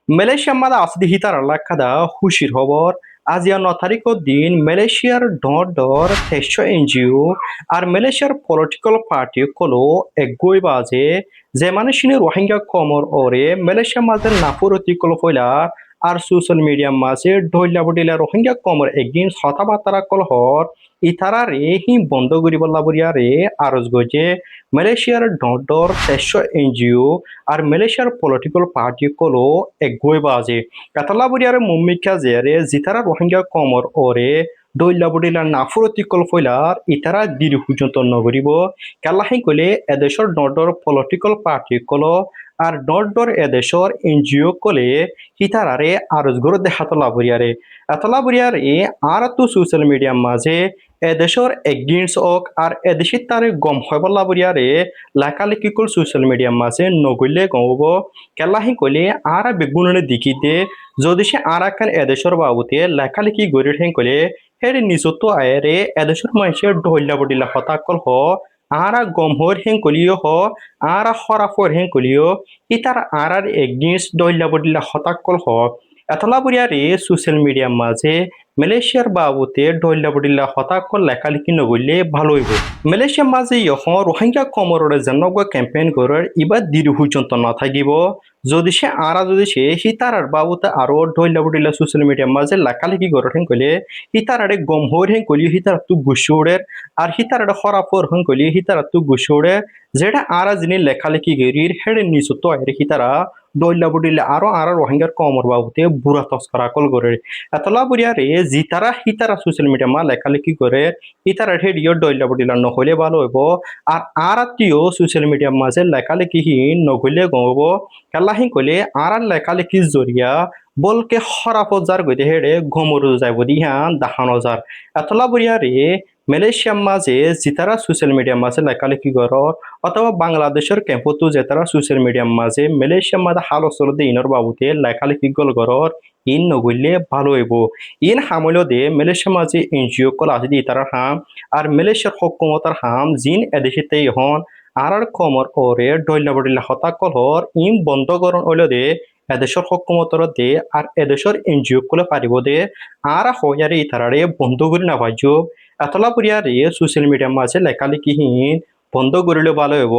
মালয়েশিয়ার মাঝে আসদি হিতার এলাকাদা খুশির খবর আজিয়া 9 তারিখের দিন মালয়েশিয়ার ডর তেইশ এনজিও আর মালয়েশিয়ার পলিটিক্যাল পার্টি কলো একগই বাজে যে মানুষিনী রোহিঙ্গা কমর ওরে মালয়েশিয়ার মাঝে নাফুরতি কলো ফইলা আর সোশ্যাল মিডিয়ার মাঝে ঢইলা বডিলা রোহিঙ্গা কমর একদিন হতাবার্তারা কল হর ইতারা রে হি বন্ধ করিব লাবরিয়া রে আরজ গজে মালয়েশিয়ার ডর তেইশ এনজিও আর মালয়েশিয়ার পলিটিক্যাল পার্টি কলো একগই বাজে কাতালাবুরিয়ার মুম্মিকা জেরে জিতারা রোহিঙ্গা কমর ওরে দৈলা বডিলা নাফুরতি কল ফইলার ইতারা দির হুজন্ত নগরিব কালাহি কলে এদেশর ডর পলিটিক্যাল পার্টি কলো আর ডর এদেশর এনজিও কলে হিতারারে আরজগর দেখাতলাবুরিয়ারে এতলাবুরিয়ারে আর তো সোশ্যাল মিডিয়ার মাঝে এদেশর এগেন্স ওক আর এদেশের তারে গম হইবলা বরিয়ারে লাকালেকি কল সোশ্যাল মিডিয়ার মাঝে নগইলে গমব কেলাহি কইলে আর বেগুননে দিকিতে যদি সে আর একখান এদেশর বাবুতে লেখালেখি গড়ি ঠেং কইলে হেরে নিজত্ব আয়েরে এদেশর মানুষের ঢইলা বডিলা হতাকল হ আর গম হর হেং কলিও হ আর হরাফর হেং কলিও ইতার আর এগেন্স ঢইলা বডিলা হতাকল হ এতলা বরিয়ারে সোশ্যাল মিডিয়ার মাঝে মালয়েশিয়ার বাবুতে ঢইলা বডিলা হতাকল লেখালেখি নগইলে ভালো হইব মালয়েশিয়ার মাঝে ইহন রোহিঙ্গা কমরের জন্য ক্যাম্পেইন করার এবার দৃঢ় পর্যন্ত না থাকিব যদি সে আরা যদি সে হিতারার বাবুতে আরো ঢইলা বডিলা সোশ্যাল মিডিয়ার মাঝে লেখালেখি করে হেন কইলে হিতারারে গম হর হেন কইলি হিতারা তু গুসুড়ের আর হিতারারে খরাফর হেন কইলি হিতারা তু গুসুড়ে যেটা আরা যিনি লেখালেখি গেরির হেডে নিচু তো আরে হিতারা দইলা বডিলে আরো আর রোহিঙ্গার কমর বাবুতে বুড়া তস্করা কল করে এতলা বুড়িয়ারে জিতারা হিতারা সোশ্যাল মিডিয়া মা লেখালেখি করে হিতারা হেডিও দইলা বডিলা নহলে ভালো হইব আর আত্মীয় সোশ্যাল মিডিয়ার মাঝে লেখালেখিহীন নগইলে গমব কেলাহি কইলে আর লেখালেখির জরিয়া বলকে হরাপজার গইতে হেডে ঘমরু যাইব দিহান দাহানো যার এতলা বুড়িয়ারে মালয়েশিয়ার মাঝে জিতারা সোশ্যাল মিডিয়ার মাঝে লেখালেখি কর অথবা বাংলাদেশের ক্যাম্পতো যেতারা সোশ্যাল মিডিয়ার মাঝে মালয়েশিয়ার মাঝে হাল চলতে ইনর বাবুতে লেখালেখি গল করর ইন নগইলে ভালো হইব ইন হামল দে মালয়েশিয়ার মাঝে এনজিও কল আছে দি তারা হাম আর মালয়েশিয়ার হকুমতার হাম জিন এদেশেতে হন আর কমর ওরে ডইলা বডিলা হতা কলহর ইম বন্ধ করণ হইল দে এদেশের হকুমতর দে আর এদেশের এনজিও কলে পারিব দে আর হইয়ারে ইতারারে বন্ধ করি না ভাইজ এতলা পরিয়ারে সোশ্যাল মিডিয়ার মাঝে লেখালেখিহীন বন্ধ করিলে ভালো হইব